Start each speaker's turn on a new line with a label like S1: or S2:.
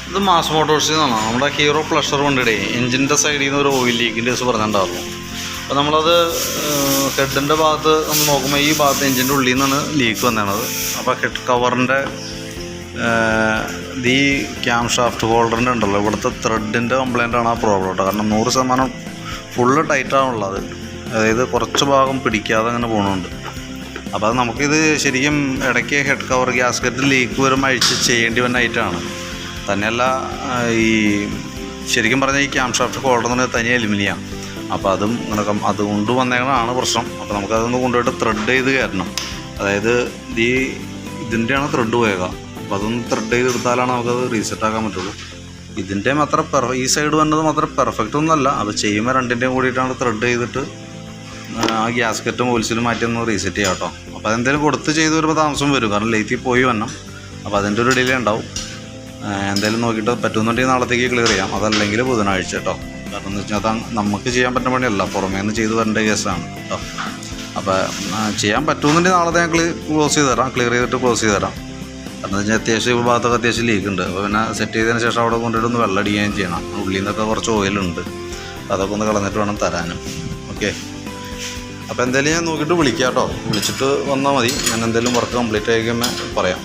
S1: ഇത് മാസ് മോട്ടോഴ്സിൽ നിന്നാണ്. നമ്മുടെ ഹീറോ പ്ലഷർ വണ്ടിയുടെ എഞ്ചിൻ്റെ സൈഡിൽ നിന്ന് ഒരു ഓയിൽ ലീക്കിൻ്റെ കേസ് പറഞ്ഞിട്ടുണ്ടായിരുന്നു. അപ്പോൾ നമ്മളത് ഹെഡിൻ്റെ ഭാഗത്ത് നമ്മൾ നോക്കുമ്പോൾ ഈ ഭാഗത്ത് എഞ്ചിൻ്റെ ഉള്ളിൽ നിന്നാണ് ലീക്ക് വന്നത്. അപ്പോൾ ഹെഡ് കവറിൻ്റെ ഈ ക്യാം ഷാഫ്റ്റ് ഹോൾഡറിൻ്റെ ഉണ്ടല്ലോ, ഇവിടുത്തെ ത്രെഡിൻ്റെ കംപ്ലൈൻ്റാണ് ആ പ്രോബ്ലം കേട്ടോ. കാരണം 100% ഫുള്ള് ടൈറ്റാണുള്ളത്, അതായത് കുറച്ച് ഭാഗം പിടിക്കാതെ അങ്ങനെ പോകുന്നുണ്ട്. അപ്പോൾ അത് നമുക്കിത് ശരിക്കും ഇടയ്ക്ക് ഹെഡ് കവർ ഗ്യാസ്കറ്റ് ലീക്ക് വരുമ്പോൾ അഴിച്ച് ചെയ്യേണ്ടി വന്ന ഐറ്റമാണ്. തന്നെയല്ല ഈ ശരിക്കും പറഞ്ഞാൽ ഈ ക്യാം ഷാഫ്റ്റ് ഹോൾഡർ എന്ന് പറഞ്ഞാൽ തനി അലുമിനിയം. അപ്പോൾ അതും അതുകൊണ്ട് വന്നേക്കണതാണ് പ്രശ്നം. അപ്പോൾ നമുക്കതൊന്ന് കൊണ്ടുപോയിട്ട് ത്രെഡ് ചെയ്ത് കയറണം. അതായത് ഇതിൻ്റെയാണ് ത്രെഡ് പോയേക്കാം. അപ്പോൾ അതൊന്ന് ത്രെഡ് ചെയ്ത് എടുത്താലാണ് നമുക്കത് റീസെറ്റ് ആക്കാൻ പറ്റുള്ളൂ. ഇതിൻ്റെയും അത്ര ഈ സൈഡ് വന്നത് മാത്രം പെർഫെക്റ്റ് ഒന്നുമല്ല. അത് ചെയ്യുമ്പോൾ രണ്ടിൻ്റെയും കൂടിയിട്ടാണ് ത്രെഡ് ചെയ്തിട്ട് ആ ഗ്യാസ്കറ്റും ഓയിൽസിലും മാറ്റി ഒന്ന് റീസെറ്റ് ചെയ്യാം കേട്ടോ. അപ്പോൾ അതെന്തെങ്കിലും കൊടുത്ത് ചെയ്ത് വരുമ്പോൾ താമസം വരും, കാരണം ലേറ്റിൽ പോയി വരണം. അപ്പോൾ അതിൻ്റെ ഒരു ഡിലേ ഉണ്ടാവും. എന്തായാലും നോക്കിയിട്ട് പറ്റുന്നുണ്ടെങ്കിൽ നാളത്തേക്ക് ക്ലിയർ ചെയ്യാം, അതല്ലെങ്കിൽ ബുധനാഴ്ച കേട്ടോ. കാരണം എന്ന് വെച്ചാൽ അത് നമുക്ക് ചെയ്യാൻ പറ്റുന്ന പണിയല്ല, പുറമേ നിന്ന് ചെയ്ത് വരേണ്ട കേസാണ് കേട്ടോ. അപ്പോൾ ചെയ്യാൻ പറ്റുന്നുണ്ടെങ്കിൽ നാളത്തെ ഞാൻ ക്ലോസ് ചെയ്ത് തരാം, ക്ലിയർ ചെയ്തിട്ട് ക്ലോസ് ചെയ്ത് തരാം. കാരണം എന്ന് വെച്ചാൽ അത്യാവശ്യം ഈ ഭാഗത്തൊക്കെ അത്യാവശ്യം ലീക്ക് ഉണ്ട്. അപ്പോൾ പിന്നെ സെറ്റ് ചെയ്തതിന് ശേഷം അവിടെ കൊണ്ടിട്ട് ഒന്ന് വെള്ളം അടിക്കുകയും ചെയ്യണം. ഉള്ളിൽ നിന്നൊക്കെ കുറച്ച് ഓയിലുണ്ട്, അതൊക്കെ ഒന്ന് കളഞ്ഞിട്ട് വേണം തരാനും. ഓക്കെ, അപ്പോൾ എന്തായാലും ഞാൻ നോക്കിയിട്ട് വിളിക്കാം കേട്ടോ. വിളിച്ചിട്ട് വന്നാൽ മതി. ഞാൻ എന്തെങ്കിലും വർക്ക് കംപ്ലീറ്റ് ആയി പറയാം.